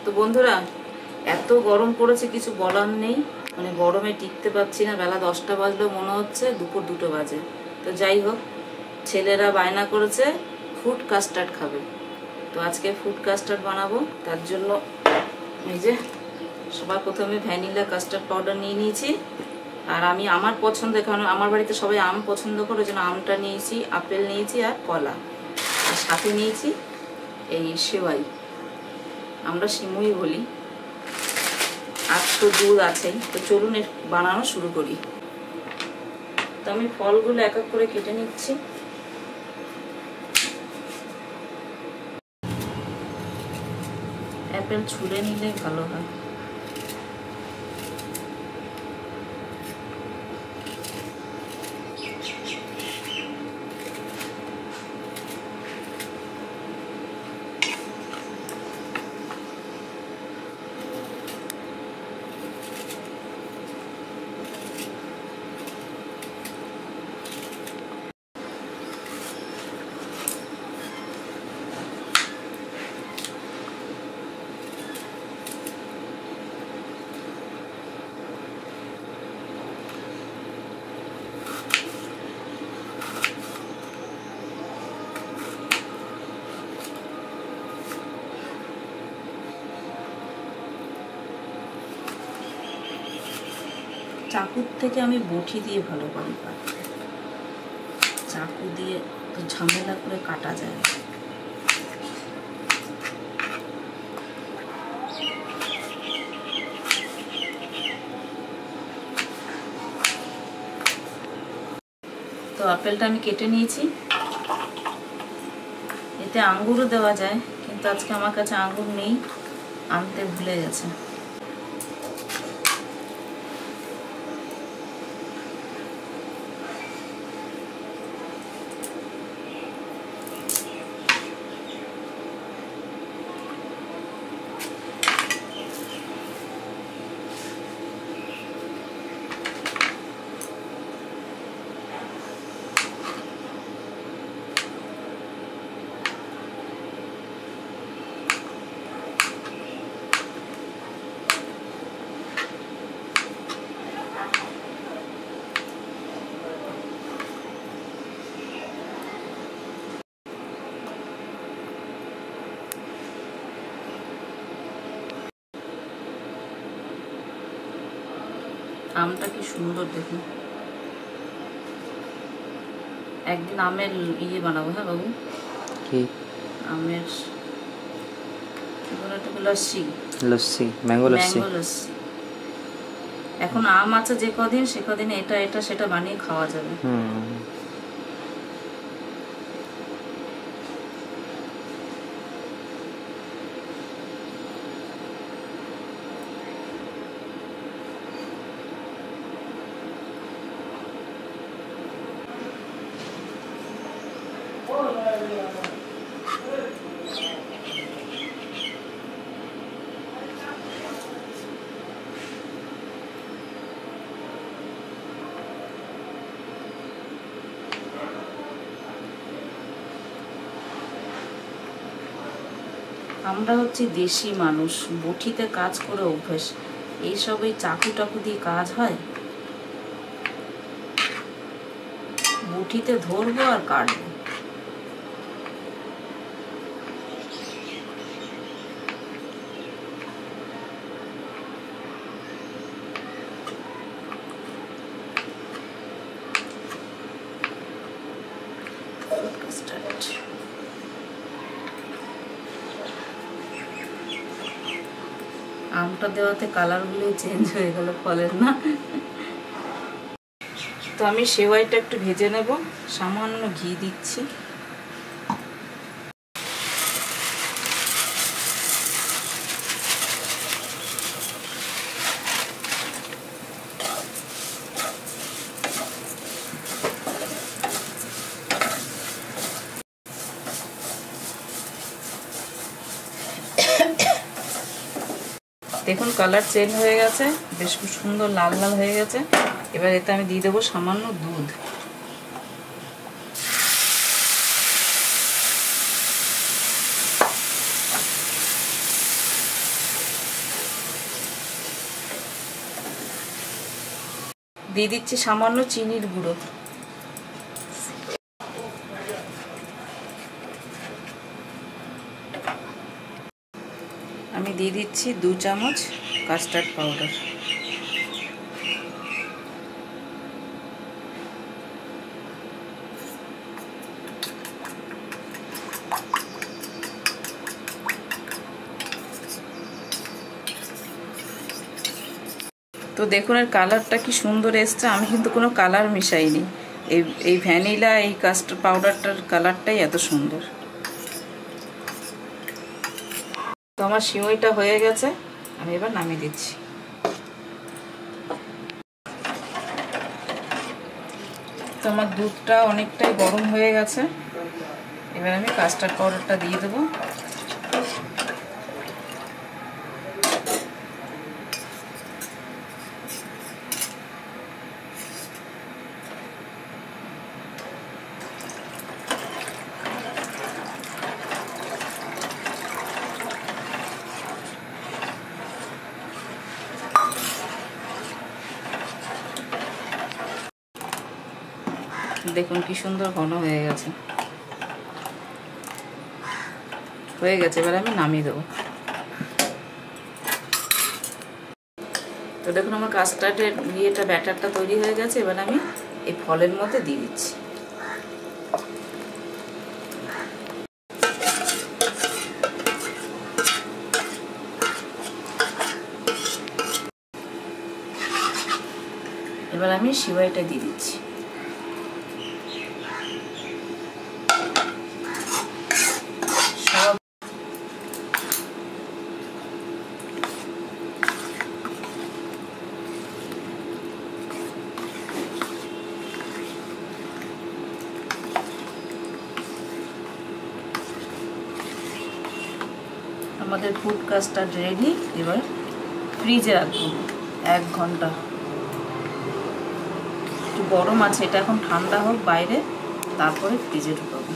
তো বন্ধুরা, এত গরম পড়েছে কিছু বলার নেই, মানে গরমে টিকতে পারছি না। বেলা 10টা বাজলেও মনে হচ্ছে দুপুর 2টো বাজে। তো যাই হোক, ছেলেরা বায়না করেছে ফ্রুট কাস্টার্ড খাবে, তো আজকে ফ্রুট কাস্টার্ড বানাবো। তার জন্য এই যে সবার প্রথমে ভ্যানিলা কাস্টার্ড পাউডার নিয়ে নিয়েছি। আর আমি আমার পছন্দ, কারণ আমার বাড়িতে সবাই আম পছন্দ করে, ওই জন্য আমটা নিয়েছি, আপেল নিয়েছি আর কলা, আর সাথে নিয়েছি এই সেওয়াই, আমরা সিমুই বলি, আর তো দুধ আছেই। তো চলুন এর বানানো শুরু করি। তো আমি ফলগুলো এক এক করে কেটে নিচ্ছি। অ্যাপেল ছুলে নিলে ভালো হয়। চাকুর থেকে আমি বটি দিয়ে ভালো করে কাটতে, চাকু দিয়ে তো ঝামেলা করে কাটা যায়। তো আপেলটা আমি কেটে নিয়েছি। এতে আঙ্গুরও দেওয়া যায়, কিন্তু আজকে আমার কাছে আঙ্গুর নেই, আনতে ভুলে গেছে। আমটা কি সুন্দর দেখুন। একদিন আমের ইয়ে বানাবো। হ্যাঁ বাবু, কি আমের লস্যি, লস্যি, ম্যাঙ্গো লস্যি। এখন আম আছে যে কদিন, সে কদিন এটা এটা সেটা বানিয়ে খাওয়া যাবে। আমরা হচ্ছে দেশি মানুষ, বটিতে কাজ করে অভ্যাস। এইসব এই চাকু টাকু দিয়ে কাজ হয়? বটিতে ধরবো আর কাটবো। আমটা দেওয়াতে কালারগুলো চেঞ্জ হয়ে গেল ফলের, না? তো আমি সেওয়াইটা একটু ভেজে নেব, সামান্য ঘি দিচ্ছি। দেখুন কালার চেঞ্জ হয়ে গেছে, বেশ খুব সুন্দর লাল লাল হয়ে গেছে। এবার এতে আমি দিয়ে দেবো সামান্য দুধ। দিয়ে দিচ্ছি সামান্য চিনির গুঁড়ো। আমি দিয়ে দিচ্ছি 2 চামচ কাস্টার্ড পাউডার। তো দেখুন এর কালারটা কি সুন্দর এসছে। আমি কিন্তু কোনো কালার মিশাইনি, এই ভ্যানিলা এই কাস্টার্ড পাউডারটার কালারটাই এত সুন্দর। তো আমার সিমইটা হয়ে গেছে, আমি এবার নামিয়ে দিচ্ছি। তো আমার দুধটা অনেকটাই গরম হয়ে গেছে, এবার আমি কাস্টার্ড পাউডারটা দিয়ে দেবো। দেখুন কি সুন্দর ঘন হয়ে গেছে, এবার আমি নামিয়ে দেবো। তো দেখুন আমার কাস্টার্ডের ব্যাটারটা তৈরি হয়ে গেছে, এবার আমি এই ফলের মধ্যে দিয়ে দিচ্ছি। এবার আমি সিমাইটা দিয়ে দিচ্ছি। আমাদের ফুড কাস্টার্ড রেডি। এবার ফ্রিজে রাখবো 1 ঘন্টা। একটু গরম আছে, এটা এখন ঠান্ডা হোক বাইরে, তারপরে ফ্রিজে ঢুকাবো।